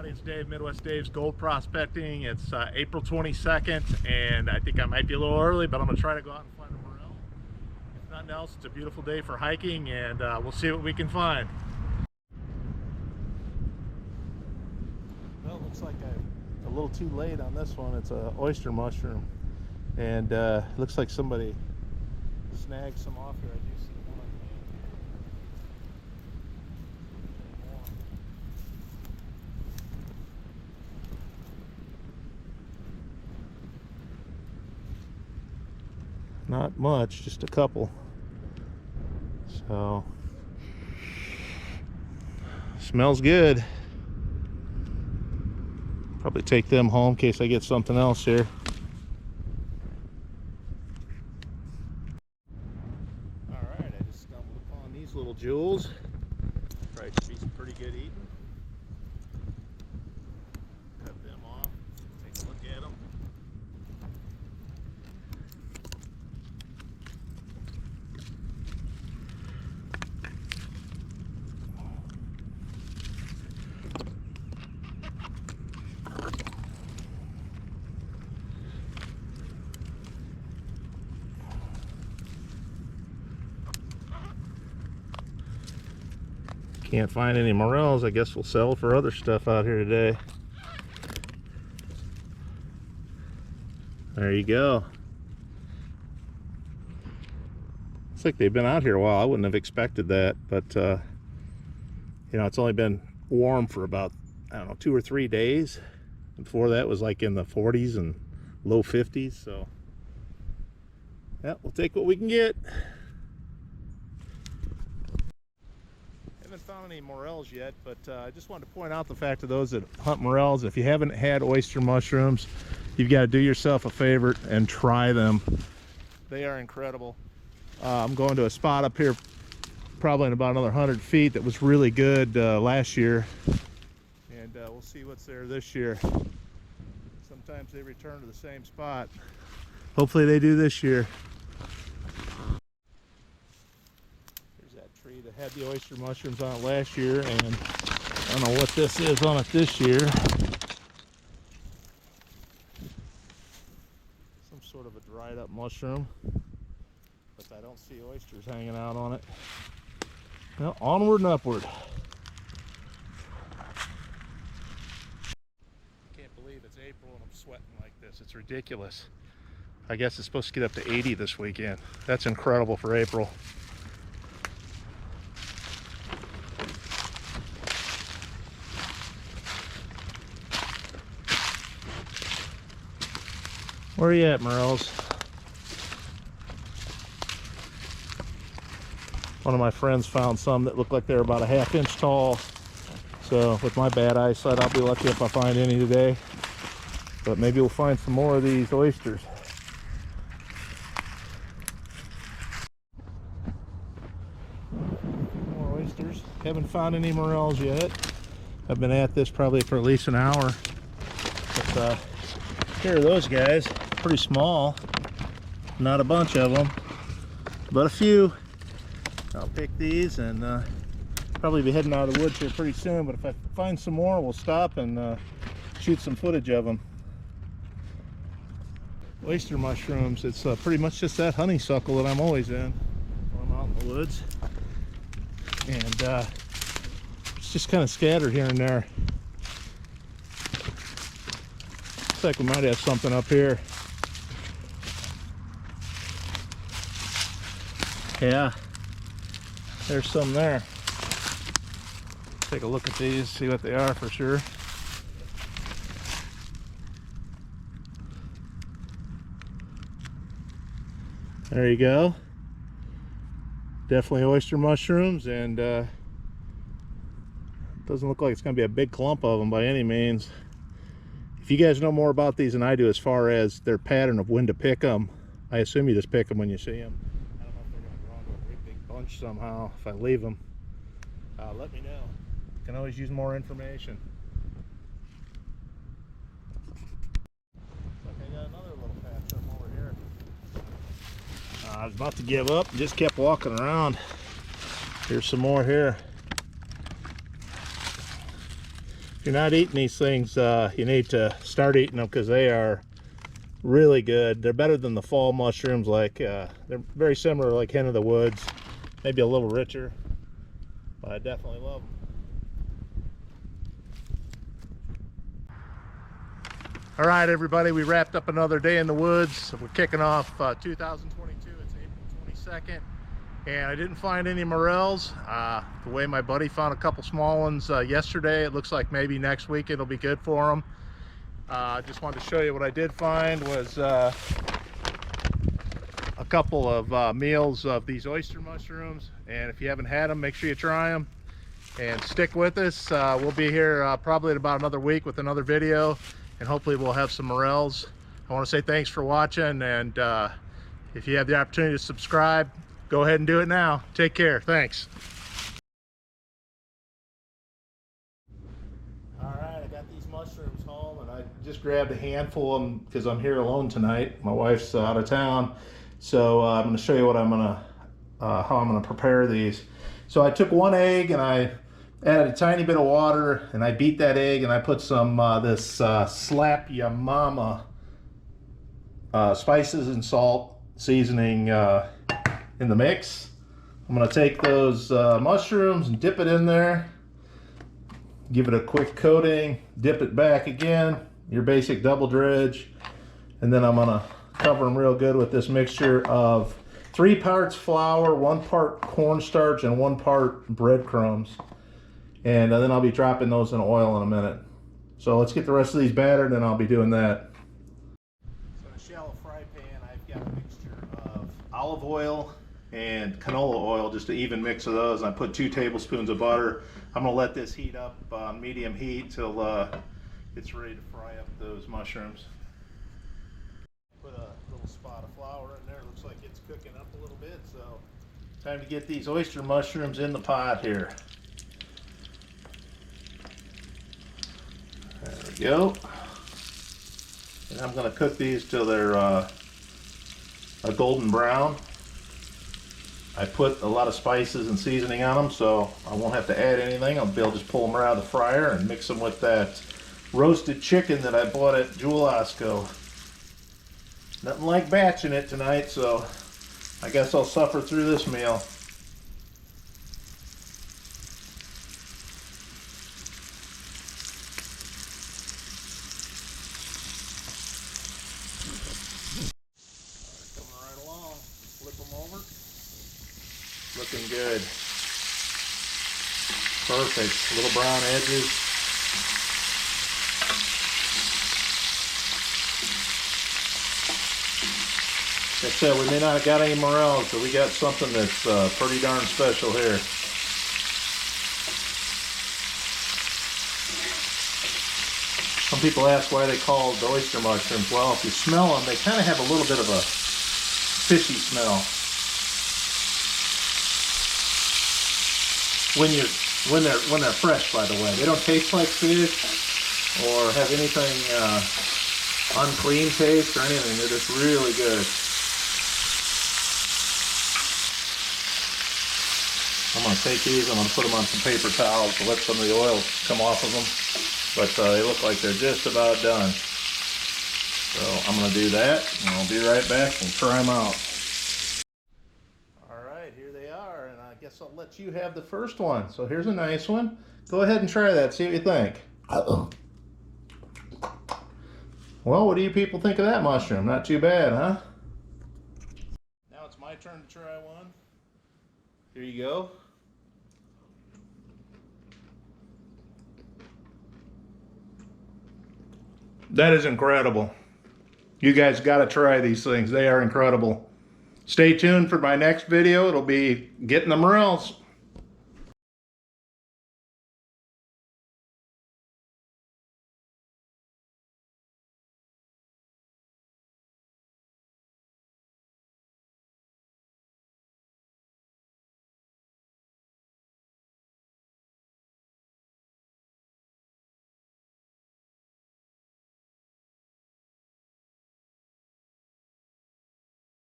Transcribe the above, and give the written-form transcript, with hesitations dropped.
everybody, it's Dave, Midwest Dave's Gold Prospecting. It's April 22nd, and I think I might be a little early, but I'm going to try to go out and find a Morel. If nothing else, it's a beautiful day for hiking, and we'll see what we can find. Well, it looks like I'm a little too late on this one. It's an oyster mushroom, and it looks like somebody snagged some off here. I do see one. Not much, just a couple. So smells good. Probably take them home in case I get something else here. All right, I just stumbled upon these little jewels. Probably should be some pretty good eating. Cut them off, take a look at them. Can't find any morels. I guess we'll sell for other stuff out here today. There you go. Looks like they've been out here a while. I wouldn't have expected that, but you know, it's only been warm for about, I don't know, 2 or 3 days. Before that was like in the 40s and low 50s. So yeah, we'll take what we can get. Haven't found any morels yet, but I just wanted to point out the fact of those that hunt morels. If you haven't had oyster mushrooms, you've got to do yourself a favor and try them. They are incredible. I'm going to a spot up here probably in about another 100 feet that was really good last year, and we'll see what's there this year. Sometimes they return to the same spot. Hopefully they do this year. Tree that had the oyster mushrooms on it last year, and I don't know what this is on it this year. Some sort of a dried up mushroom, but I don't see oysters hanging out on it. Well, onward and upward. I can't believe it's April and I'm sweating like this. It's ridiculous. I guess it's supposed to get up to 80 this weekend. That's incredible for April. Where are you at, Morels? One of my friends found some that looked like they were about a ½ inch tall. So with my bad eyesight, I'll be lucky if I find any today. But maybe we'll find some more of these oysters. More oysters. Haven't found any morels yet. I've been at this probably for at least an hour. But here are those guys. Pretty small, not a bunch of them, but a few. I'll pick these and probably be heading out of the woods here pretty soon, but if I find some more, we'll stop and shoot some footage of them. Oyster mushrooms, it's pretty much just that honeysuckle that I'm always in when I'm out in the woods, and it's just kind of scattered here and there. Looks like we might have something up here. Yeah, there's some there. Take a look at these, see what they are for sure. There you go. Definitely oyster mushrooms, and doesn't look like it's going to be a big clump of them by any means. If you guys know more about these than I do as far as their pattern of when to pick them, I assume you just pick them when you see them. I don't know if they're going to grow into a great big bunch somehow if I leave them. Let me know. You can always use more information. Looks like I got another little patch up over here. I was about to give up and just kept walking around. Here's some more here. If you're not eating these things, you need to start eating them because they are really good. They're better than the fall mushrooms. Like they're very similar, like hen of the woods, maybe a little richer, but I definitely love them. All right, everybody, we wrapped up another day in the woods. We're kicking off 2022. It's April 22nd, and I didn't find any morels. The way my buddy found a couple small ones yesterday, it looks like maybe next week it'll be good for them. I just wanted to show you what I did find was a couple of meals of these oyster mushrooms, and if you haven't had them, make sure you try them and stick with us. We'll be here probably in about another week with another video, and hopefully we'll have some morels. I want to say thanks for watching, and if you have the opportunity to subscribe, go ahead and do it now. Take care. Thanks. All right, I got these mushrooms home, and I just grabbed a handful of them because I'm here alone tonight. My wife's out of town, so I'm going to show you what how I'm going to prepare these. So I took one egg and I added a tiny bit of water, and I beat that egg, and I put some this Slap Ya Mama spices and salt seasoning in the mix. I'm going to take those mushrooms and dip it in there, give it a quick coating, dip it back again, your basic double dredge, and then I'm going to cover them real good with this mixture of 3 parts flour, 1 part cornstarch, and 1 part breadcrumbs. And then I'll be dropping those in oil in a minute. So let's get the rest of these battered, and I'll be doing that. So in a shallow fry pan, I've got a mixture of olive oil and canola oil, just an even mix of those. And I put 2 tablespoons of butter. I'm gonna let this heat up on medium heat till it's ready to fry up those mushrooms. Put a little spot of flour in there. Looks like it's cooking up a little bit. So time to get these oyster mushrooms in the pot here. There we go. And I'm going to cook these till they're a golden brown. I put a lot of spices and seasoning on them, so I won't have to add anything. I'll be able to just pull them right out of the fryer and mix them with that roasted chicken that I bought at Jewel Osco. Nothing like batching it tonight, so I guess I'll suffer through this meal. Looking good. Perfect. Little brown edges. Like I said, we may not have got any morels, but we got something that's pretty darn special here. Some people ask why they call the oyster mushrooms. Well, if you smell them, they kind of have a little bit of a fishy smell. When they're fresh, by the way, they don't taste like fish or have anything unclean taste or anything. They're just really good. I'm going to take these. I'm going to put them on some paper towels to let some of the oil come off of them. But they look like they're just about done. So I'm going to do that, and I'll be right back and try them out. I guess I'll let you have the first one. So here's a nice one. Go ahead and try that. See what you think. Well, what do you people think of that mushroom? Not too bad, huh? Now it's my turn to try one. Here you go. That is incredible. You guys got to try these things. They are incredible. Stay tuned for my next video. It'll be getting the morels.